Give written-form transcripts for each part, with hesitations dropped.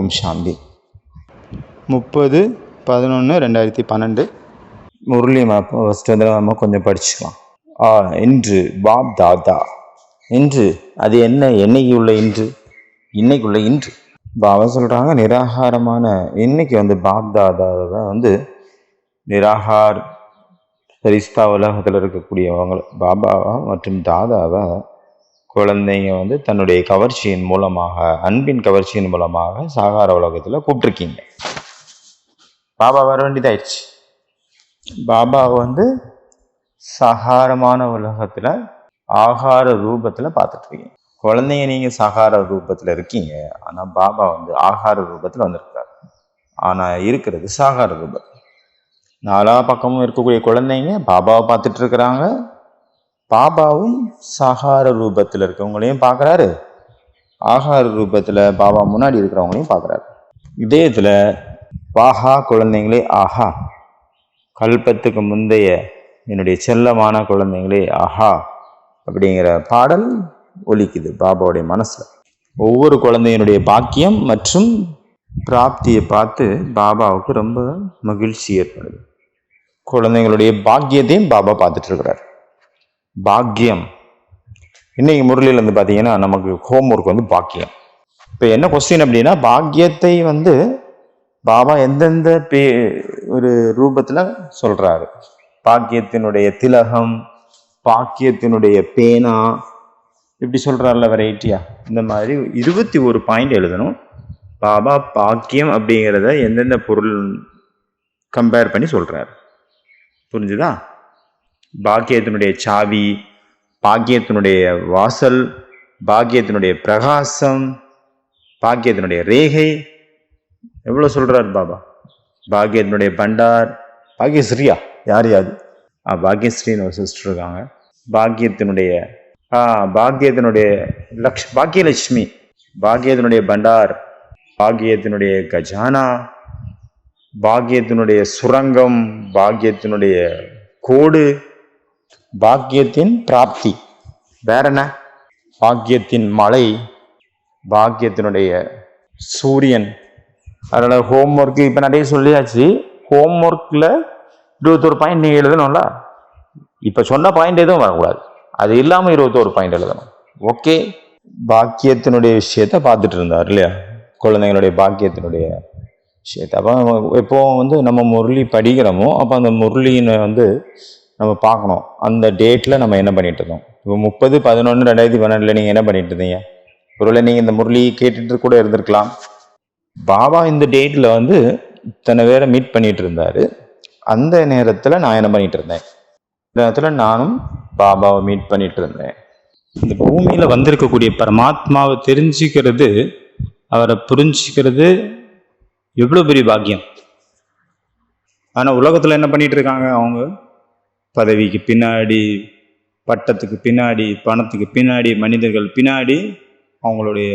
ஓம் சாந்தி. 30/11/2012 Murali first வந்து நம்ம கொஞ்சம் படிச்சுக்கலாம். இன்று பாப் தாதா. இன்று அது என்ன? என்னைக்கு உள்ள இன்று? இன்னைக்குள்ள இன்று பாபா சொல்கிறாங்க நிராகாரமான இன்னைக்கு வந்து பாப் தாதாவை வந்து நிராகார் சரிஸ்தா உலகத்தில் இருக்கக்கூடியவங்க பாபாவை மற்றும் தாதாவை குழந்தைங்க வந்து தன்னுடைய கவர்ச்சியின் மூலமாக, அன்பின் கவர்ச்சியின் மூலமாக சாகார உலகத்தில் கூப்பிட்டுருக்கீங்க. பாபா வர வேண்டியதாயிடுச்சு. பாபா வந்து சகாரமான உலகத்தில் ஆகார ரூபத்தில் பார்த்துட்ருக்கீங்க. குழந்தைங்க நீங்கள் சகார ரூபத்தில் இருக்கீங்க, ஆனால் பாபா வந்து ஆகார ரூபத்தில் வந்திருக்காரு. ஆனால் இருக்கிறது சாகார ரூபம். நாலா பக்கமும் இருக்கக்கூடிய குழந்தைங்க பாபாவை பார்த்துட்டு இருக்கிறாங்க. பாபாவும் சாகார ரூபத்தில் இருக்கவங்களையும் பார்க்குறாரு, ஆகார ரூபத்தில் பாபா முன்னாடி இருக்கிறவங்களையும் பார்க்குறாரு. இதயத்தில் வாஹா குழந்தைங்களே ஆஹா, கல்பத்துக்கு முந்தைய என்னுடைய செல்லமான குழந்தைங்களே ஆஹா அப்படிங்கிற பாடல் ஒலிக்குது பாபாவுடைய மனசில். ஒவ்வொரு குழந்தையினுடைய பாக்கியம் மற்றும் பிராப்தியை பார்த்து பாபாவுக்கு ரொம்ப மகிழ்ச்சி ஏற்படுது. குழந்தைங்களுடைய பாக்கியத்தையும் பாபா பார்த்துட்டு இருக்கிறார். பாக்கியம் இன்னைக்கு முரளியில் வந்து பார்த்தீங்கன்னா நமக்கு ஹோம்ஒர்க் வந்து பாக்கியம். இப்போ என்ன கொஸ்டின் அப்படின்னா, பாக்கியத்தை வந்து பாபா எந்தெந்த ஒரு ரூபத்தில் சொல்கிறாரு. பாக்கியத்தினுடைய திலகம், பாக்கியத்தினுடைய பேனா, இப்படி சொல்கிறார்ல வெரைட்டியா. இந்த மாதிரி 21 பாயிண்ட் எழுதணும். பாபா பாக்கியம் அப்படிங்கிறத எந்தெந்த பொருள் கம்பேர் பண்ணி சொல்கிறார். புரிஞ்சுதா? பாக்கியத்தினுடைய சாவி, பாக்கியத்தினுடைய வாசல், பாக்கியத்தினுடைய பிரகாசம், பாக்கியத்தினுடைய ரேகை, எவ்வளோ சொல்கிறார் பாபா. பாக்கியத்தினுடைய பண்டார், பாக்கியஸ்ரீயா யார் யாது? பாக்கியஸ்ரீன்னு ஒரு சிஸ்டர் இருக்காங்க. பாக்கியத்தினுடைய பாக்கியலட்சுமி, பாக்கியத்தினுடைய பண்டார், பாக்கியத்தினுடைய கஜானா, பாக்கியத்தினுடைய சுரங்கம், பாக்கியத்தினுடைய கோடு, பாக்கியத்தின் பிராப்தி, வேற என்ன? பாக்கியத்தின் மலை, பாக்கியத்தினுடைய சூரியன். அதனால் ஹோம்ஒர்க்கு இப்போ நிறைய சொல்லியாச்சு. ஹோம்ஒர்க்கில் 21 பாயிண்ட் நீங்கள் எழுதணும்ல. இப்போ சொன்ன பாயிண்ட் எதுவும் வரக்கூடாது, அது இல்லாமல் 21 பாயிண்ட் எழுதணும். ஓகே. பாக்கியத்தினுடைய விஷயத்த பார்த்துட்டு இருந்தார் இல்லையா, குழந்தைங்களுடைய பாக்கியத்தினுடைய விஷயத்தை. அப்போ எப்போவும் வந்து நம்ம முரளி படிக்கிறோமோ அப்போ அந்த முரளினை வந்து நம்ம பார்க்கணும். அந்த டேட்டில் நம்ம என்ன பண்ணிட்டு இருந்தோம். இப்போ 30/11/2012 நீங்கள் என்ன பண்ணிட்டு இருந்தீங்க? ஒருவேளை நீங்கள் இந்த முரளி கேட்டுட்டு கூட இருந்திருக்கலாம். பாபா இந்த டேட்டில் வந்து இத்தனை பேரை மீட் பண்ணிட்டு இருந்தார். அந்த நேரத்தில் நான் என்ன பண்ணிட்டு இருந்தேன்? இந்த நேரத்தில் நானும் பாபாவை மீட் பண்ணிட்டு இருந்தேன். இந்த பூமியில் வந்திருக்கக்கூடிய பரமாத்மாவை தெரிஞ்சுக்கிறது, அவரை புரிஞ்சுக்கிறது எவ்வளோ பெரிய பாக்கியம். ஆனால் உலகத்தில் என்ன பண்ணிட்டு இருக்காங்க? அவங்க பதவிக்கு பின்னாடி, பட்டத்துக்கு பின்னாடி, பணத்துக்கு பின்னாடி, மனிதர்கள் பின்னாடி அவங்களுடைய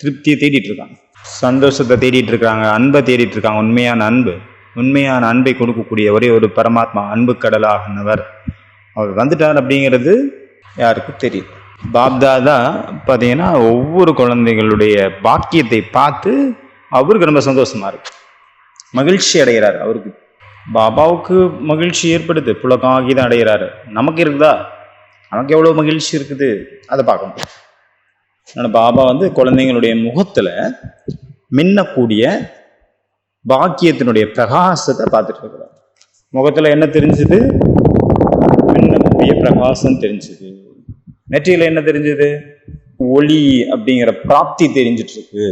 திருப்தியை தேடிட்டு இருக்காங்க, சந்தோஷத்தை தேடிட்டு இருக்காங்க, அன்பை தேடிட்டு இருக்காங்க. உண்மையான அன்பை கொடுக்கக்கூடிய ஒரே ஒரு பரமாத்மா, அன்பு கடலாகனவர் அவர் வந்துட்டார் அப்படிங்கிறது யாருக்கும் தெரியும். பாப்தாதா பார்த்தீங்கன்னா ஒவ்வொரு குழந்தைகளுடைய பாக்கியத்தை பார்த்து அவருக்கு ரொம்ப சந்தோஷமா இருக்கு, மகிழ்ச்சி அடைகிறார். அவருக்கு பாபாவுக்கு மகிழ்ச்சி ஏற்படுது, புலகாகிதான் அடைகிறாரு. நமக்கு இருக்குதா? நமக்கு எவ்வளோ மகிழ்ச்சி இருக்குது அதை பார்க்கணும். ஆனால் பாபா வந்து குழந்தைங்களுடைய முகத்தில் மின்னக்கூடிய பாக்கியத்தினுடைய பிரகாசத்தை பார்த்துட்டு இருக்கிறார். முகத்தில் என்ன தெரிஞ்சுது? மின்னக்கூடிய பிரகாசம் தெரிஞ்சுது. நெற்றியில் என்ன தெரிஞ்சுது? ஒளி அப்படிங்கிற பிராப்தி தெரிஞ்சிட்டு இருக்கு.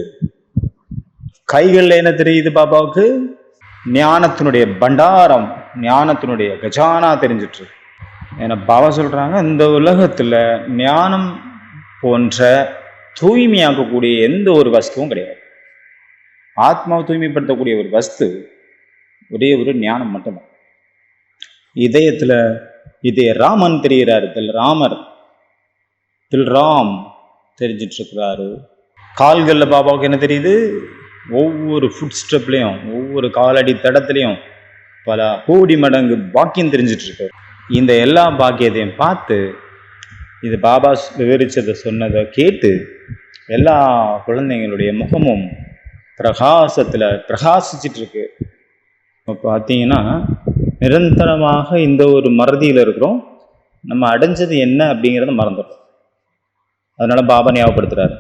கைகளில் என்ன தெரியுது பாபாவுக்கு? ஞானத்தினுடைய பண்டாரம், ஞானத்தினுடைய கஜானா தெரிஞ்சிட்டு இருக்கு. ஏன்னா பாபா சொல்றாங்க, இந்த உலகத்துல ஞானம் போன்ற தூய்மையாக்கக்கூடிய எந்த ஒரு வஸ்துவும் கிடையாது. ஆத்மாவை தூய்மைப்படுத்தக்கூடிய ஒரு வஸ்து ஒரே ஒரு ஞானம் மட்டும்தான். இதய ராமன் தெரிகிறாரு, ராம் தெரிஞ்சிட்டு இருக்கிறாரு. கால்களில் பாபாவுக்கு என்ன தெரியுது? ஒவ்வொரு ஃபுட் ஸ்டெப்லையும், ஒவ்வொரு காலடி தடத்துலையும் பல கோடி மடங்கு பாக்கியம் தெரிஞ்சிட்டு இருக்காரு. இந்த எல்லா பாக்கியத்தையும் பார்த்து, இது பாபா விவரிச்சதை சொன்னதை கேட்டு எல்லா குழந்தைங்களுடைய முகமும் பிரகாசத்தில் பிரகாசிச்சிட்டு இருக்கு. இப்போ பார்த்தீங்கன்னா நிரந்தரமாக இந்த ஒரு மறதியில் இருக்கிறோம். நம்ம அடைஞ்சது என்ன அப்படிங்கிறத மறந்துடும். அதனால பாபா ஞாபகப்படுத்துறாரு.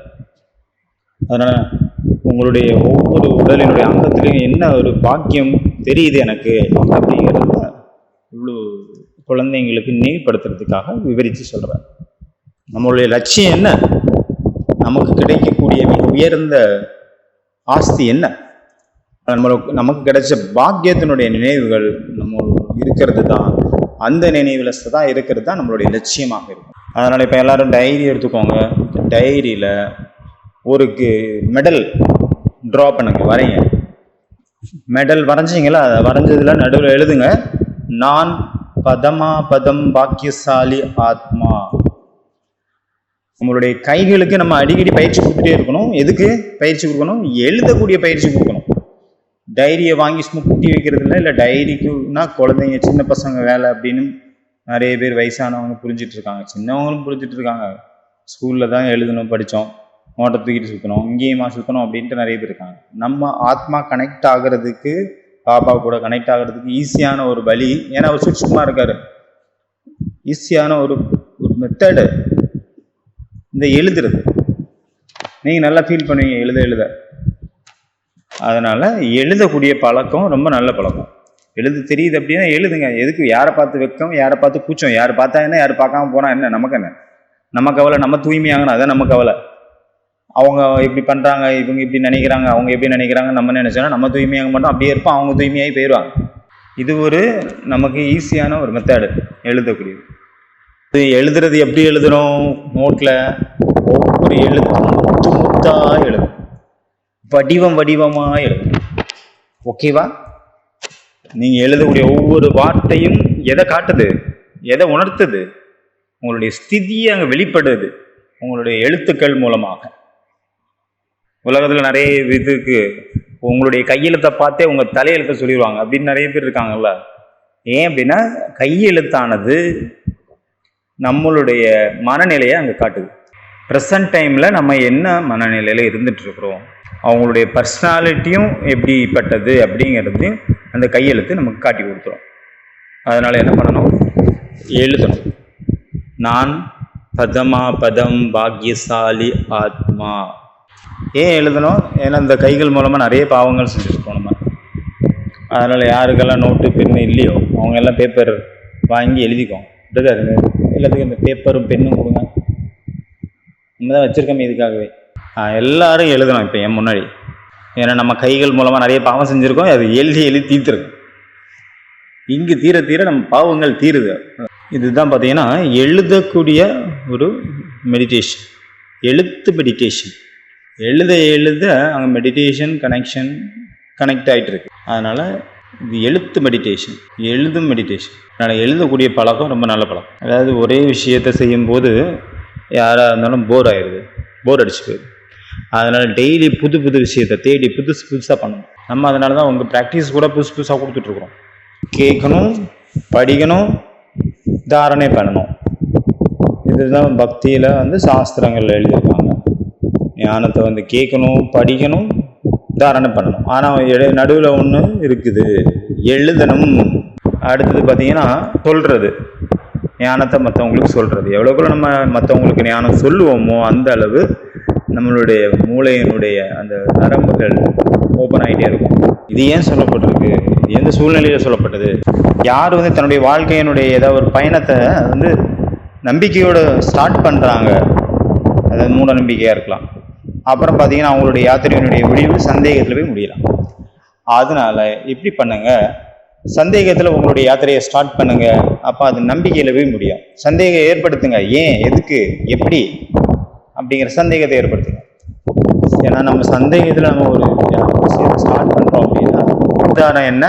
அதனால உங்களுடைய ஒவ்வொரு உடலினுடைய அங்கத்திலையும் என்ன ஒரு பாக்கியம் தெரியுது எனக்கு அப்படிங்கிறத இவ்வளோ குழந்தைங்களுக்கு நினைவுபடுத்துறதுக்காக விவரித்து சொல்கிறேன். நம்மளுடைய லட்சியம் என்ன, நமக்கு கிடைக்கக்கூடிய மிக உயர்ந்த ஆஸ்தி என்ன, நமக்கு கிடைச்ச பாக்கியத்தினுடைய நினைவுகள் நம்ம இருக்கிறது தான். அந்த நினைவில் தான் இருக்கிறது தான் நம்மளுடைய லட்சியமாக இருக்கும். அதனால் இப்போ எல்லாரும் டைரி எடுத்துக்கோங்க. டைரியில் ஒரு மெடல் ட்ரா பண்ணுங்க, வரைங்க. மெடல் வரைஞ்சிங்களா, அதை வரைஞ்சதில் நடுவில் எழுதுங்க, நான் பதமா பதம் பாக்கியசாலி ஆத்மா. நம்மளுடைய கைகளுக்கு நம்ம அடிக்கடி பயிற்சி கொடுத்துட்டே இருக்கணும். எதுக்கு பயிற்சி கொடுக்கணும்? எழுதக்கூடிய பயிற்சி கொடுக்கணும். டைரியை வாங்கி சும்மா பூட்டி வைக்கிறது இல்லை டைரிக்குன்னா குழந்தைங்க சின்ன பசங்க வேலை அப்படின்னு நிறைய பேர் வயசானவங்க புரிஞ்சிட்டு இருக்காங்க, சின்னவங்களும் புரிஞ்சிட்டு இருக்காங்க. ஸ்கூலில் தான் எழுதணும், படித்தோம், நோட்டை தூக்கிட்டு சுற்றணும், இங்கேயுமா சுற்றணும் அப்படின்ட்டு நிறைய பேர் இருக்காங்க. நம்ம ஆத்மா கனெக்ட் ஆகிறதுக்கு, பாபா கூட கனெக்ட் ஆகிறதுக்கு ஈஸியான ஒரு வழி, ஏன்னா அவர் சுட்சமாக இருக்காரு, ஈஸியான ஒரு மெத்தடு இந்த எழுதுறது. நீங்கள் நல்லா ஃபீல் பண்ணுவீங்க எழுத. அதனால் எழுதக்கூடிய பழக்கம் ரொம்ப நல்ல பழக்கம். எழுத தெரியுது அப்படின்னா எழுதுங்க. எதுக்கு யாரை பார்த்து வெக்கம், யாரை பார்த்து கூச்சம், யார் பார்த்தா என்ன, யார் பார்க்காம போனால் என்ன, நமக்கு என்ன, நம்ம கவலை, நம்ம தூய்மையாகணும், அதான் நம்ம கவலை. அவங்க இப்படி பண்ணுறாங்க, இவங்க இப்படி நினைக்கிறாங்க, அவங்க எப்படி நினைக்கிறாங்க, நம்ம நினைச்சோன்னா நம்ம தூய்மையாக மாட்டோம், அப்படியே இருப்போம், அவங்க தூய்மையாகி போயிடுவாங்க. இது ஒரு நமக்கு ஈஸியான ஒரு மெத்தடு எழுதக்கூடியது. எழுதுறது எப்படி எழுதுறோம்? நோட்டில் ஒவ்வொரு எழுத்தும் முத்தாக எழுதும், வடிவமாக எழுதும். ஓகேவா? நீங்கள் எழுதக்கூடிய ஒவ்வொரு வார்த்தையும் எதை காட்டுது, எதை உணர்த்துது? உங்களுடைய ஸ்திதியை அங்கே வெளிப்படுது உங்களுடைய எழுத்துக்கள் மூலமாக. உலகத்தில் நிறைய இதுக்கு உங்களுடைய கையெழுத்தை பார்த்தே உங்கள் தலையெழுத்தை சொல்லிடுவாங்க அப்படின்னு நிறைய பேர் இருக்காங்கல்ல. ஏன் அப்படின்னா கையெழுத்தானது நம்மளுடைய மனநிலையை அங்கே காட்டுது. ப்ரெசன்ட் டைமில் நம்ம என்ன மனநிலையில் இருந்துகிட்ருக்குறோம், அவங்களுடைய பர்சனாலிட்டியும் எப்படிப்பட்டது அப்படிங்கிறது அந்த கையெழுத்து நமக்கு காட்டி கொடுத்துரும். அதனால் என்ன பண்ணணும்? எழுதணும். நான் பதமா பதம் பாக்கியசாலி ஆத்மா. ஏன் எழுதணும்? ஏன்னா இந்த கைகள் மூலமாக நிறைய பாவங்கள் செஞ்சுருக்கோம் நம்ம. அதனால் யாருக்கெல்லாம் நோட்டு பெண்ணு இல்லையோ அவங்க எல்லாம் பேப்பர் வாங்கி எழுதிக்கோங்க. எல்லாத்துக்கும் இந்த பேப்பரும் பெண்ணும் கொடுங்க. நம்ம தான் வச்சுருக்கோமே இதுக்காகவே. எல்லாரும் எழுதணும் இப்போ என் முன்னாடி. ஏன்னா நம்ம கைகள் மூலமாக நிறைய பாவம் செஞ்சுருக்கோம். அது எழுதி தீர்த்துருக்கு. இங்கு தீர நம்ம பாவங்கள் தீருது. இதுதான் பார்த்தீங்கன்னா எழுதக்கூடிய ஒரு மெடிடேஷன், எழுத்து மெடிடேஷன். எழுத அங்கே மெடிடேஷன் கனெக்ட் ஆகிட்டு இருக்கு. அதனால் இது எழுத்து மெடிடேஷன், எழுதும் மெடிடேஷன். அதனால் எழுதக்கூடிய பழக்கம் ரொம்ப நல்ல பழக்கம். அதாவது ஒரே விஷயத்தை செய்யும்போது யாராக இருந்தாலும் போர் அடிச்சு போயிடுது. அதனால் டெய்லி புது விஷயத்தை தேடி புதுசாக பண்ணணும். நம்ம அதனால தான் உங்கள் ப்ராக்டிஸ் கூட புதுசாக கொடுத்துட்ருக்குறோம். கேட்கணும், படிக்கணும், தாரணை பண்ணணும். இதுதான் பக்தியில் சாஸ்திரங்கள் எழுதியிருக்காங்க. ஞானத்தை கேட்கணும், படிக்கணும், தாரணை பண்ணணும். ஆனால் நடுவில் ஒன்று இருக்குது, எழுதணும். அடுத்தது பார்த்தீங்கன்னா சொல்கிறது, ஞானத்தை மற்றவங்களுக்கு சொல்கிறது. எவ்வளோக்குள்ள நம்ம மற்றவங்களுக்கு ஞானம் சொல்லுவோமோ அந்த அளவு நம்மளுடைய மூளையினுடைய அந்த நரம்புகள் ஓப்பன் ஆகிட்டே இருக்கும். இது ஏன் சொல்லப்பட்டிருக்கு? இது எந்த சூழ்நிலையில் சொல்லப்பட்டது? யார் தன்னுடைய வாழ்க்கையினுடைய ஏதாவது ஒரு பயணத்தை நம்பிக்கையோடு ஸ்டார்ட் பண்ணுறாங்க, அது மூட நம்பிக்கையாக இருக்கலாம். அப்புறம் பார்த்தீங்கன்னா அவங்களுடைய யாத்திரையினுடைய முடிவு சந்தேகத்தில் போய் முடியலாம். அதனால இப்படி பண்ணுங்க, சந்தேகத்தில் உங்களுடைய யாத்திரையை ஸ்டார்ட் பண்ணுங்க. அப்போ அது நம்பிக்கையில் போய் முடியும். சந்தேகம் ஏற்படுத்துங்க, ஏன், எதுக்கு, எப்படி அப்படிங்கிற சந்தேகத்தை ஏற்படுத்துங்க. ஏன்னா நம்ம சந்தேகத்தில் நம்ம ஒரு விஷயத்தை ஸ்டார்ட் பண்ணுறோம் அப்படின்னா உதாரணம் என்ன,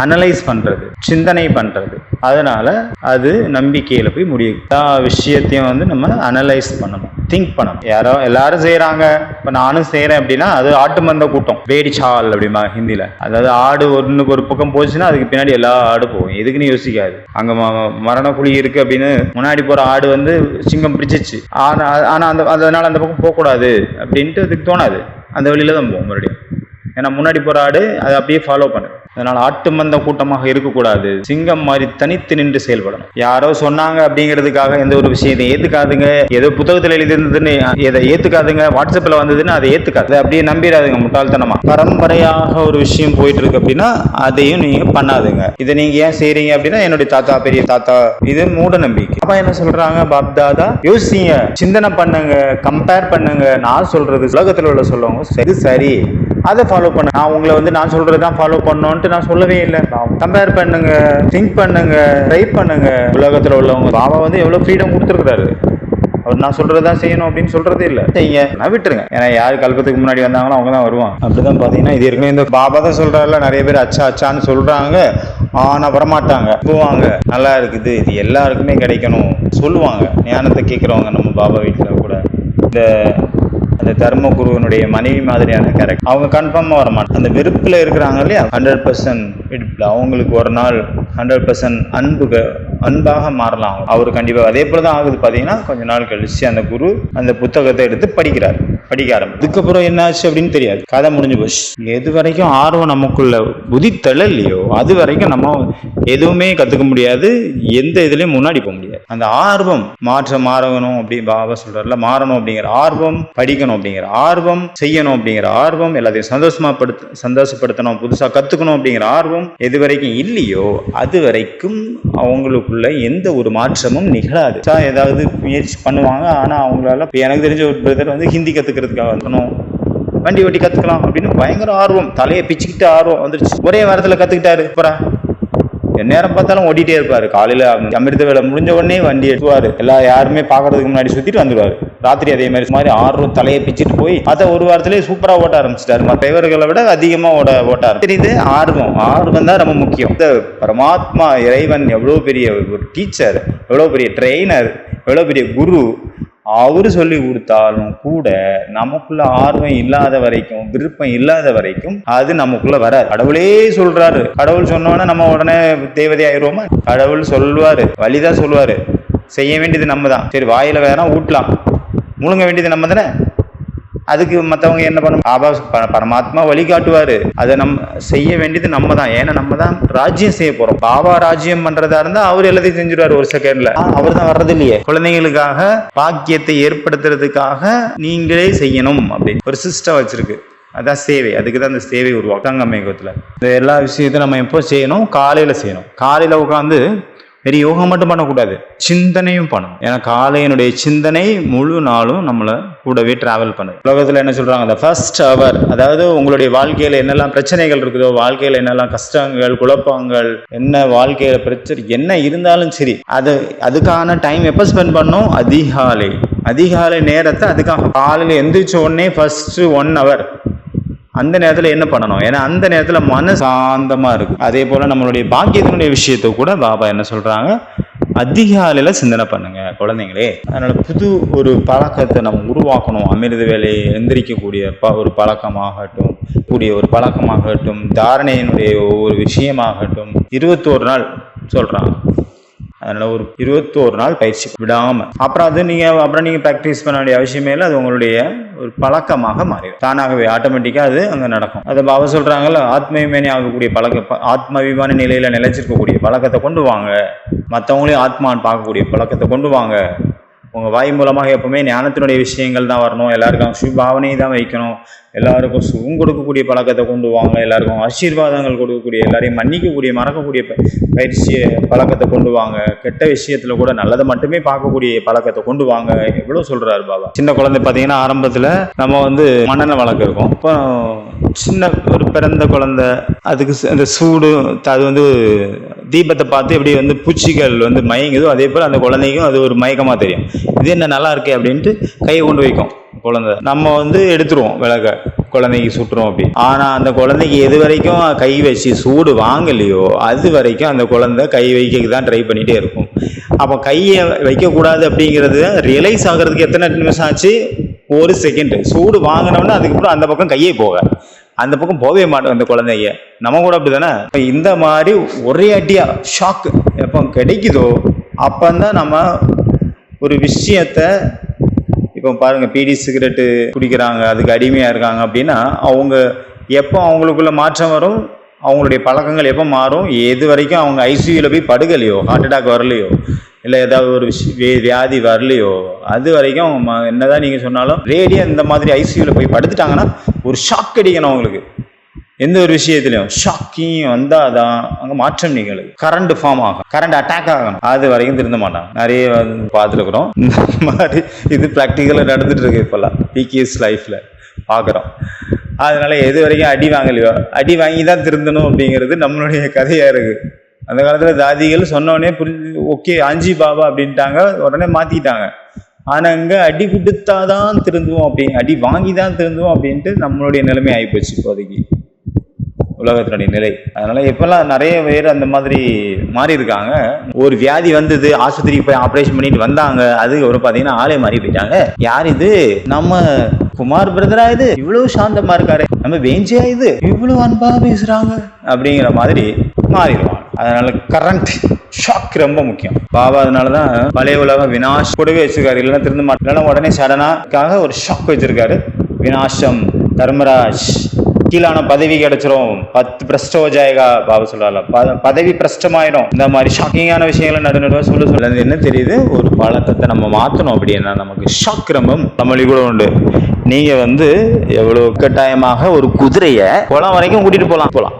அனலைஸ் பண்ணுறது, சிந்தனை பண்ணுறது. அதனால அது நம்பிக்கையில் போய் முடியும். எல்லா விஷயத்தையும் நம்ம அனலைஸ் பண்ணணும், திங்க் பண்ணணும். எல்லாரும் செய்கிறாங்க, இப்போ நானும் செய்கிறேன் அப்படின்னா அது ஆட்டு மந்த கூட்டம், வேடிச்சால் அப்படிமா ஹிந்தியில். அதாவது ஆடு ஒன்றுக்கு ஒரு பக்கம் போச்சுன்னா அதுக்கு பின்னாடி எல்லா ஆடு போகும். எதுக்குன்னு யோசிக்காது. அங்கே மரண குழி இருக்குது அப்படின்னு முன்னாடி போகிற ஆடு சிங்கம் பிடிச்சிச்சு, ஆனால் அதனால் அந்த பக்கம் போகக்கூடாது அப்படின்ட்டு அதுக்கு தோணாது. அந்த வழியில தான் போகும் மறுபடியும். ஏன்னா முன்னாடி போகிற ஆடு அதை அப்படியே ஃபாலோ பண்ணுது. அதனால் ஆட்டு மந்த கூட்டமாக இருக்கக்கூடாது. சிங்கம் மாதிரி தனித்து நின்று செயல்படணும். யாரோ சொன்னாங்க அப்படிங்கிறதுக்காக எந்த ஒரு விஷயத்தை ஏற்றுக்காதுங்க. ஏதோ புத்தகத்தில் எழுதிருந்ததுன்னு எதை ஏற்றுக்காதுங்க, வாட்ஸ்அப்பில் வந்ததுன்னு அதை ஏற்றுக்காது. அப்படியே நம்பிடாதுங்க முட்டாள்தனமா. பரம்பரையாக ஒரு விஷயம் போயிட்டு இருக்கு அப்படின்னா அதையும் நீங்கள் பண்ணாதுங்க. இதை நீங்கள் ஏன் செய்கிறீங்க அப்படின்னா என்னுடைய தாத்தா பெரிய தாத்தா, இது மூட நம்பிக்கை. அப்பா என்ன சொல்கிறாங்க, பாப்தாதா யோசிங்க, சிந்தனை பண்ணுங்க, கம்பேர் பண்ணுங்க. நான் சொல்றது உலகத்தில் உள்ள சொல்லுவாங்க சரி அதை ஃபாலோ பண்ண. நான் உங்களை நான் சொல்றது தான் ஃபாலோ பண்ணோன்ட்டு நான் சொல்லவே இல்லை. கம்பேர் பண்ணுங்க, திங்க் பண்ணுங்க, ட்ரை பண்ணுங்க. உலகத்தில் உள்ளவங்க பாபா எவ்வளவு ஃப்ரீடம் கொடுத்துருக்காரு. அவர் நான் சொல்றதுதான் செய்யணும் அப்படின்னு சொல்றதே இல்லை. செய்யுங்க, நான் விட்டுருங்க. ஏன்னா யாரு கல்பத்துக்கு முன்னாடி வந்தாங்களோ அவங்க தான் வருவாங்க. அப்படிதான் பாத்தீங்கன்னா இது ஏற்கனவே இந்த பாபா தான் சொல்றாருல, நிறைய பேர் அச்சான்னு சொல்றாங்க, ஆனா வரமாட்டாங்க, போவாங்க. நல்லா இருக்குது, இது எல்லாருக்குமே கிடைக்கணும் சொல்லுவாங்க. ஞானத்தை கேட்கிறவங்க நம்ம பாபா வீட்டில் கூட அந்த தர்மகுருவனுடைய மனைவி மாதிரியான கேரக்டர் அவங்க கன்ஃபார்மாக வரமாட்டாங்க. அந்த வெறுப்பில் இருக்கிறாங்க இல்லையா, 100% வெறுப்பில் அவங்களுக்கு ஒரு நாள் 100% அன்பாக மாறலாம். அவர் கண்டிப்பாக அதே போல தான் ஆகுது. பார்த்தீங்கன்னா கொஞ்ச நாள் கழிச்சு அந்த குரு அந்த புத்தகத்தை எடுத்து படிக்க ஆரம்பிச்சு. அதுக்கப்புறம் என்ன ஆச்சு அப்படின்னு தெரியாது, கதை முடிஞ்சு போச்சு. எது வரைக்கும் ஆர்வம் நமக்குள்ள புதித்தல இல்லையோ அது வரைக்கும் நம்ம எதுவுமே கற்றுக்க முடியாது, எந்த இதுலேயும் முன்னாடி போக முடியாது. அந்த ஆர்வம் மாறணும் அப்படி பாபா சொல்றாருல, மாறணும் அப்படிங்கிற ஆர்வம், படிக்கணும் அப்படிங்கிற ஆர்வம், செய்யணும் அப்படிங்கிற ஆர்வம், எல்லாத்தையும் சந்தோஷப்படுத்தணும், புதுசாக கற்றுக்கணும் அப்படிங்கிற ஆர்வம் எது வரைக்கும் இல்லையோ அது வரைக்கும் அவங்களுக்குள்ள எந்த ஒரு மாற்றமும் நிகழாது. ஏதாவது முயற்சி பண்ணுவாங்க, ஆனால் அவங்களால எனக்கு தெரிஞ்ச ஒரு பிரதர் ஹிந்தி கற்றுக்கிறதுக்காக வரணும், வண்டி ஓட்டி கற்றுக்கலாம் அப்படின்னு பயங்கர ஆர்வம், தலையை பிச்சுக்கிட்டு ஆர்வம் வந்துருச்சு. ஒரே வாரத்தில் கற்றுக்கிட்டாரு. அப்புறம் நேரம் பார்த்தாலும் ஓட்டிகிட்டே இருப்பாரு. காலையில் அமிர்த வேலை முடிஞ்ச உடனே வண்டி எடுத்துவாரு. யாருமே பார்க்கறதுக்கு முன்னாடி சுற்றிட்டு வந்துடுவார். ராத்திரி அதே மாதிரி ஆர்வம் தலையை பிச்சுட்டு போய் பார்த்தா ஒரு வாரத்திலே சூப்பராக ஓட்ட ஆரம்பிச்சிட்டாரு. மற்ற டிரைவர்களை விட அதிகமாக ஓட்டாரு. தெரியுது, ஆர்வம் தான் ரொம்ப முக்கியம். இந்த பரமாத்மா இறைவன் எவ்வளோ பெரிய ஒரு டீச்சர், எவ்வளோ பெரிய ட்ரெயினர், எவ்வளோ பெரிய குரு, அவரு சொல்லி கொடுத்தாலும் கூட நமக்குள்ள ஆர்வம் இல்லாத வரைக்கும், விருப்பம் இல்லாத வரைக்கும் அது நமக்குள்ள வராது. கடவுளே சொல்றாரு, கடவுள் சொன்னோன்னா நம்ம உடனே தேவதை ஆயிடுவோமா? கடவுள் சொல்லுவாரு, வழிதான் சொல்லுவாரு, செய்ய வேண்டியது நம்ம தான். சரி, வாயில வேணா ஊட்டலாம், முழுங்க வேண்டியது நம்ம தானே. அதுக்கு மற்றவங்க என்ன பண்ண, பாபா பரமாத்மா வழிகாட்டுவாரு, அதை செய்ய வேண்டியது நம்ம தான். ஏன்னா நம்ம தான் ராஜ்யம் செய்ய போறோம். பாபா ராஜ்யம் பண்றதா இருந்தா அவர் எல்லாத்தையும் செஞ்சிருவாரு ஒரு செகண்ட்ல. அவர் தான் வர்றது இல்லையே. குழந்தைகளுக்காக பாக்கியத்தை ஏற்படுத்துறதுக்காக நீங்களே செய்யணும் அப்படின்னு ஒரு சிஸ்டம் வச்சிருக்கு. அதான் சேவை. அதுக்கு தான் அந்த சேவை உருவாக்கும் சங்கமேகத்துல. இந்த எல்லா விஷயத்தையும் நம்ம எப்போ செய்யணும், காலையில செய்யணும். காலையில உட்காந்து வெறும் யோகம் மட்டும் பண்ணக்கூடாது, சிந்தனையும் பண்ணணும். ஏன்னா காலையினுடைய சிந்தனை முழு நாளும் நம்மளை கூடவே டிராவல் பண்ணுது. உலகத்துல என்ன சொல்றாங்க, அந்த ஃபர்ஸ்ட் அவர், அதாவது உங்களுடைய வாழ்க்கையில என்னெல்லாம் பிரச்சனைகள் இருக்குதோ, வாழ்க்கையில என்னெல்லாம் கஷ்டங்கள், குழப்பங்கள், என்ன வாழ்க்கையில பிரச்சனை என்ன இருந்தாலும் சரி, அதுக்கான டைம் எப்போ ஸ்பெண்ட் பண்ணணும், அதிகாலை நேரத்தை அதுக்காக. காலையில் எந்திரிச்ச உடனே ஃபர்ஸ்ட் 1 hour அந்த நேரத்தில் என்ன பண்ணணும், ஏன்னா அந்த நேரத்தில் மன சாந்தமா இருக்கு. அதே போல நம்மளுடைய பாக்கியத்தினுடைய விஷயத்தை கூட பாபா என்ன சொல்றாங்க, அதிகாலையில சிந்தனை பண்ணுங்க குழந்தைங்களே. அதனால புது ஒரு பழக்கத்தை நம்ம உருவாக்கணும். அமிர்த வேலையை எந்திரிக்கக்கூடிய ஒரு பழக்கமாகட்டும், தாரணையினுடைய ஒரு விஷயமாகட்டும், 21 நாள் சொல்றாங்க. அதனால ஒரு 21 நாள் பயிற்சி விடாம, அப்புறம் நீங்க பிராக்டிஸ் பண்ண வேண்டிய அவசியமே இல்லை. அது உங்களுடைய ஒரு பழக்கமாக மாறிடும், தானாகவே ஆட்டோமேட்டிக்கா அது அங்க நடக்கும். அதை பாபா சொல்றாங்கல்ல, ஆத்மீயமேனி ஆகக்கூடிய ஆத்மாபிமான நிலையில நிலைச்சிருக்கக்கூடிய பழக்கத்தை கொண்டு வாங்க, மற்றவங்களையும் ஆத்மான்னு பார்க்கக்கூடிய பழக்கத்தை கொண்டு வாங்க. உங்கள் வாய் மூலமாக எப்பவுமே ஞானத்தினுடைய விஷயங்கள் தான் வரணும். எல்லாருக்கும் சுபாவனையை தான் வைக்கணும். எல்லாருக்கும் சுகம் கொடுக்கக்கூடிய பழக்கத்தை கொண்டு வாங்க. எல்லாருக்கும் ஆசீர்வாதங்கள் கொடுக்கக்கூடிய, எல்லாரையும் மன்னிக்கக்கூடிய, மறக்கக்கூடிய பழக்கத்தை கொண்டு வாங்க. கெட்ட விஷயத்துல கூட நல்லதை மட்டுமே பார்க்கக்கூடிய பழக்கத்தை கொண்டு வாங்க. எவ்வளோ சொல்றாரு பாபா. சின்ன குழந்தை பார்த்தீங்கன்னா ஆரம்பத்தில் நம்ம மண்ணெண்ணெய் வழக்கம் இருக்கும். இப்போ சின்ன ஒரு பிறந்த குழந்தை, அதுக்கு அந்த சூடு, அது தீபத்தை பார்த்து எப்படி பூச்சிகள் மயங்குதோ, அதே போல் அந்த குழந்தைக்கும் அது ஒரு மயக்கமாக தெரியும். இது என்ன நல்லா இருக்கே அப்படின்ட்டு கையை கொண்டு வைக்கும் குழந்தை. நம்ம எடுத்துருவோம் விளக்க, குழந்தைக்கு சுட்டுறோம் அப்படி. ஆனா அந்த குழந்தைக்கு எது வரைக்கும் கை வச்சு சூடு வாங்கலையோ அது வரைக்கும் அந்த குழந்தை கை வைக்க தான் ட்ரை பண்ணிட்டே இருக்கும். அப்போ கையை வைக்கக்கூடாது அப்படிங்கிறது ரியலைஸ் ஆகிறதுக்கு எத்தனை நிமிஷம் ஆச்சு, 1 செகண்ட். சூடு வாங்கினோன்னா அதுக்கப்புறம் அந்த பக்கம் கையே அந்த பக்கம் போகவே மாட்டோம் அந்த குழந்தைய. நம்ம கூட அப்படிதானே. இந்த மாதிரி ஒரே அடியா ஷாக்கு எப்போ கிடைக்குதோ அப்பந்தான் நம்ம ஒரு விஷயத்த, இப்போ இப்போ பாருங்க, பீடி சிகரெட்டு குடிக்கிறாங்க, அதுக்கு அடிமையாக இருக்காங்க அப்படின்னா அவங்க எப்போ அவங்களுக்குள்ள மாற்றம் வரும், அவங்களுடைய பழக்கங்கள் எப்போ மாறும், எது வரைக்கும் அவங்க ஐசியூவில் போய் படுகலையோ, ஹார்ட் அட்டாக் வரலையோ, இல்லை ஏதாவது ஒரு வியாதி வரலையோ, அது வரைக்கும் அவங்க என்னதான் நீங்கள் சொன்னாலும் ரேடியாக இந்த மாதிரி ஐசியூவில் போய் படுத்துட்டாங்கன்னா ஒரு ஷாக் அடிக்கணும் அவங்களுக்கு. எந்த ஒரு விஷயத்துலையும் ஷாக்கிங் வந்தால் தான் அங்கே மாற்றம் நிகழுது. கரண்ட் ஃபார்ம் ஆகும், கரண்ட் அட்டாக் ஆகணும், அது வரைக்கும் திருந்த மாட்டாங்க. நிறைய பார்த்துருக்குறோம் இந்த மாதிரி. இது ப்ராக்டிக்கலாக நடந்துட்டு இருக்கு இப்போல்லாம் பிகேஎஸ் லைஃப்பில் பார்க்குறோம். அதனால எது வரைக்கும் அடி வாங்கலையோ, அடி வாங்கி தான் திருந்தணும் அப்படிங்கிறது நம்மளுடைய கதையாக இருக்குது. அந்த காலத்தில் தாதிகள் சொன்னோடனே புரிஞ்சு ஓகே ஆஞ்சி பாபா அப்படின்ட்டாங்க, உடனே மாற்றிட்டாங்க. ஆனால் இங்கே அடி கொடுத்தாதான் திருந்துவோம், அடி வாங்கி தான் திருந்துவோம் அப்படின்ட்டு நம்மளுடைய நிலைமை ஆகிப்போச்சு இப்போதைக்கு உலகத்தினுடைய நிலை. அதனால இப்பெல்லாம் நிறைய பேர் அந்த மாதிரி மாறி இருக்காங்க. ஒரு வியாதி வந்தது, ஆஸ்பத்திரிக்கு போய் ஆப்ரேஷன் பண்ணிட்டு வந்தாங்க, அதுக்கு ஒரு பார்த்தீங்கன்னா ஆளே மாறி போயிட்டாங்க. யார் இது? நம்ம குமார் பிரதரா? இது இவ்வளவு சாந்தமா இருக்காரு, நம்ம வேஞ்சியா இது இவ்வளவு அன்பா பேசுறாங்க அப்படிங்கிற மாதிரி மாறிடுவாங்க. அதனால கரண்ட் ஷாக் ரொம்ப முக்கியம். பாபா அதனாலதான் பழைய உலகம் வினாஷ் கூடவே வச்சிருக்காரு, இல்லைன்னா திருந்த மாட்டேன். உடனே சடனாக்காக ஒரு ஷாக் வச்சிருக்காரு. வினாஷம் தர்மராஜ், கீழான பதவி கிடைச்சிரும், 10 பிரஷ்ட ஹோ ஜாயேகா பாபா சொல்றாங்க, பதவி பிரஷ்டமாயிடும். இந்த மாதிரி ஷாக்கிங்கான விஷயங்களை நடுநடுவா சொல்ல என்ன தெரியுது, ஒரு பழக்கத்தை நம்ம மாற்றணும் அப்படின்னா நமக்கு ஷாக் ரொம்ப தமிழ் கூட உண்டு. நீங்க எவ்வளவு கட்டாயமாக ஒரு குதிரையை குளம் வரைக்கும் கூட்டிட்டு போகலாம்,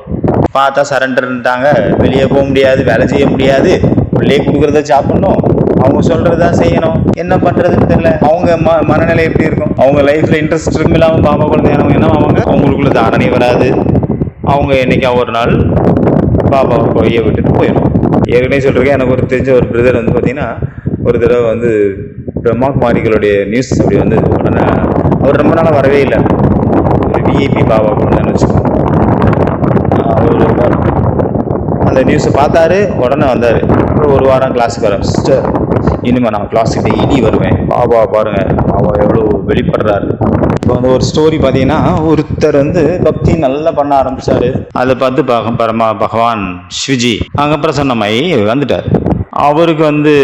பார்த்தா சரண்டர்ன்ட்டாங்க, வெளியே போக முடியாது, வேலை செய்ய முடியாது, உள்ளே கொடுக்குறத சாப்பிடணும், அவங்க சொல்றதா செய்யணும், என்ன பண்றதுன்னு தெரியல. அவங்க மனநிலை எப்படி இருக்கும், அவங்க லைஃப்ல இன்ட்ரெஸ்ட் இருக்கும் இல்லாம பாபா குழந்தையானவங்க என்ன ஆவாங்க, அவங்களுக்குள்ள தாரணை வராது. அவங்க என்னைக்கா ஒரு நாள் பாபாவை கொய்ய விட்டுட்டு போயிடும். ஏற்கனவே சொல்றேன், எனக்கு ஒரு தெரிஞ்ச ஒரு பிரதர் பார்த்தீங்கன்னா ஒரு தடவை பிரம்மா குமாரிகளுடைய நியூஸ் அப்படி உடனே அவர் ரொம்ப நாளாக வரவே இல்லை. ஒரு விஐபி பாபா குழந்தைன்னு வச்சுக்கோங்க. அவர் அந்த நியூஸை பார்த்தாரு, உடனே வந்தார். அப்புறம் ஒரு வாரம் கிளாஸுக்கு வர, சிஸ்டர் இனிமேல் நான் கிளாஸுக்கு டெய்லி வருவேன், பாபா பாருங்க பாபா எவ்வளோ வெளிப்படுறாரு. இப்போ ஒரு ஸ்டோரி பார்த்தீங்கன்னா, ஒருத்தர் பக்தி நல்லா பண்ண ஆரம்பிச்சாரு. அதை பார்த்து பகவான் சிவஜி அங்கே பிரசன்னமாயி வந்துட்டார். அவருக்கு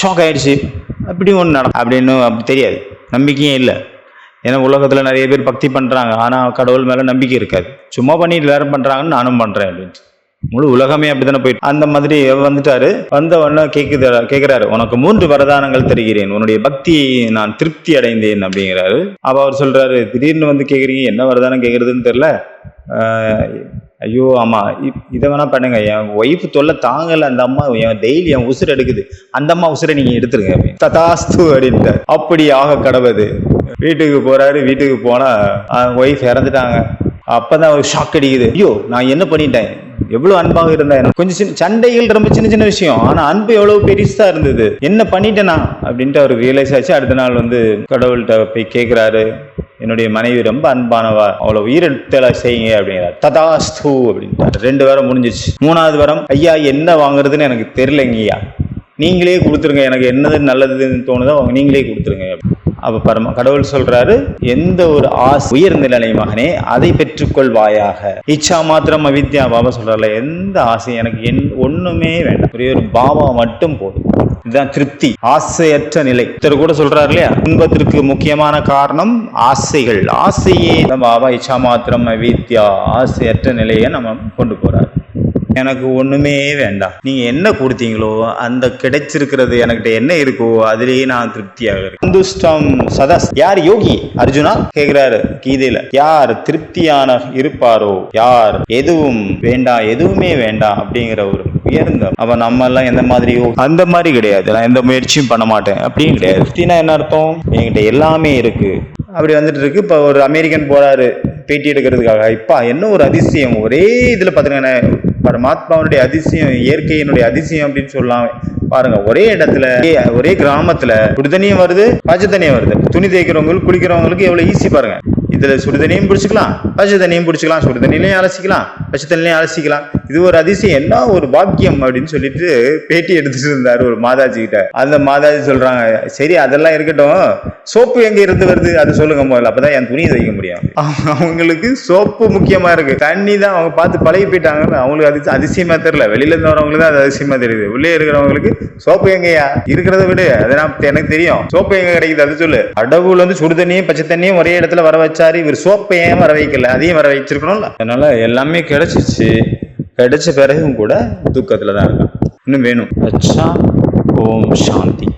ஷாக் ஆயிடுச்சு. அப்படி ஒன்று அப்படின்னு அப்படி தெரியாது, நம்பிக்கையும் இல்லை. ஏன்னா உலகத்தில் நிறைய பேர் பக்தி பண்ணுறாங்க, ஆனால் கடவுள் மேலே நம்பிக்கை இருக்காது. சும்மா பண்ணிட்டு வேற பண்ணுறாங்கன்னு நானும் பண்ணுறேன் அப்படின்ட்டு முழு உலகமே அப்படித்தானே போயிட்டு அந்த மாதிரி வந்துட்டாரு. வந்த உடனே கேட்குறாரு, உனக்கு 3 வரதானங்கள் தருகிறேன், உன்னுடைய பக்தியை நான் திருப்தி அடைந்தேன் அப்படிங்கிறாரு. அப்போ அவர் சொல்றாரு, திடீர்னு கேட்குறீங்க, என்ன வரதானம் கேட்குறதுன்னு தெரியல. ஐயோ ஆமா, இதை வேணா பண்ணுங்க, என் ஒய்ஃப் தொல்லை தாங்கல, அந்த அம்மா என் டெய்லி என் உசுறு எடுக்குது, அந்த அம்மா உசுரை நீங்க எடுத்துருங்க, ததாஸ்து அப்படின்ட்டார். அப்படி ஆக கடவுது. வீட்டுக்கு போறாரு, வீட்டுக்கு போனா ஒய்ஃப் இறந்துட்டாங்க. அப்பதான் ஒரு ஷாக் அடிக்குது. ஐயோ நான் என்ன பண்ணிட்டேன், எவ்வளவு அன்பாக இருந்தேன், கொஞ்சம் சண்டைகள் ரொம்ப சின்ன சின்ன விஷயம், ஆனா அன்பு எவ்வளவு பெருசா இருந்தது, என்ன பண்ணிட்டேனா அப்படின்ட்டு அவர் ரியலைஸ் ஆச்சு. அடுத்த நாள் கடவுள்கிட்ட போய் கேட்கிறாரு, என்னுடைய மனைவி ரொம்ப அன்பானவா, அவ்வளோ உயிரெழுத்தலை செய்யுங்க அப்படிங்கிறார். ததாஸ்து அப்படின்ட்டார். 2 வாரம் முடிஞ்சிச்சு. 3வது வாரம், ஐயா என்ன வாங்குறதுன்னு எனக்கு தெரியலைங்கய்யா, நீங்களே கொடுத்துருங்க, எனக்கு என்னது நல்லதுன்னு தோணுதோ நீங்களே கொடுத்துருங்க. அப்ப கடவுள் சொல்றாரு, எந்த ஒரு ஆசை உயர்ந்த நிலை மகனே, அதை பெற்றுக்கொள்வாயாக, இச்சா மாத்திரம் அவித்யா. பாபா சொல்றாருல, எந்த ஆசை எனக்கு ஒண்ணுமே வேண்டாம், ஒரே ஒரு பாபா மட்டும் போதும், இதுதான் திருப்தி, ஆசையற்ற நிலை. இத்தர் கூட சொல்றாரு இல்லையா, துன்பத்திற்கு முக்கியமான காரணம் ஆசைகள். ஆசையே பாபா இச்சா மாத்திரம் அவித்யா, ஆசையற்ற நிலையை நம்ம கொண்டு போறாரு. எனக்கு ஒண்ணுமே வேண்டாம், நீங்க என்ன கொடுத்தீங்களோ அந்த கிடைச்சிருக்கிறது எனக்கிட்ட என்ன இருக்கோ அதிலேயே நான் திருப்தியாக இருக்கேன். சந்துஷ்டம் சதஸ். யார் யோகி? அர்ஜுனா கேட்கிறாரு கீதையில. யார் திருப்தியான இருப்பாரோ, யார் எதுவும் வேண்டாம், எதுவுமே வேண்டாம் அப்படிங்கிற ஒரு உயர்ந்த, அவன் நம்ம எல்லாம் எந்த மாதிரி அந்த மாதிரி கிடையாது, நான் எந்த முயற்சியும் பண்ண மாட்டேன் அப்படின்னு கிடையாது. திருப்தினா என்ன அர்த்தம், என்கிட்ட எல்லாமே இருக்கு அப்படி இருக்கு. இப்ப ஒரு அமெரிக்கன் போறாரு பேட்டி எடுக்கிறதுக்காக, இப்ப என்ன ஒரு அதிசயம், ஒரே இதுல பாத்துங்க பரமாத்மாவுடைய அதிசயம், இயற்கையினுடைய அதிசயம் அப்படின்னு சொல்லலாம். பாருங்க, ஒரே இடத்துல ஒரே கிராமத்துல குடி தண்ணியும் வருது, பச்சை தண்ணியும் வருது. துணி தேய்க்கிறவங்களுக்கு குளிக்கிறவங்களுக்கு எவ்வளவு ஈஸி பாருங்க. இதுல சுடு தண்ணியும் பிடிச்சிக்கலாம், பச்சை தண்ணியும் பிடிச்சிக்கலாம், சுடு தண்ணிலையும் அலசிக்கலாம், பச்சை தண்ணிலையும் அலசிக்கலாம். இது ஒரு அதிசயம், என்ன ஒரு பாக்கியம் அப்படின்னு சொல்லிட்டு பேட்டி எடுத்துட்டு இருந்தாரு ஒரு மாதாஜி கிட்ட. அந்த மாதாஜி சொல்றாங்க, சரி அதெல்லாம் இருக்கட்டும், சோப்பு எங்க இருந்து வருது அது சொல்லுங்க முதல்ல, அப்பதான் என் துணியை துவைக்க முடியும். அவங்களுக்கு சோப்பு முக்கியமா இருக்கு, தண்ணி தான் அவங்க பார்த்து பழகி போயிட்டாங்கன்னு அவங்களுக்கு அது அதிசயமா தெரியல. வெளியில இருந்து வரவங்களுக்கு தான் அது அதிசயமா தெரியுது. உள்ளே இருக்கிறவங்களுக்கு சோப்பு எங்கயா இருக்கிறத விடு, அது எனக்கு தெரியும், சோப்பு எங்க கிடைக்குது அது சொல்லு. கடவுள் வந்து சுடு தண்ணியும் பச்சை தண்ணியும் ஒரே இடத்துல வர வச்சாரு, இவர் சோப்பை ஏன் வர வைக்கல, அதையும் வர வச்சிருக்கணும்ல. அதனால எல்லாமே கிடைச்சிச்சு, கிடைச்ச பிறகும் கூட தூக்கத்துல தான் இருக்கான். இன்னும் வேணும். அச்சா, ஓம் சாந்தி.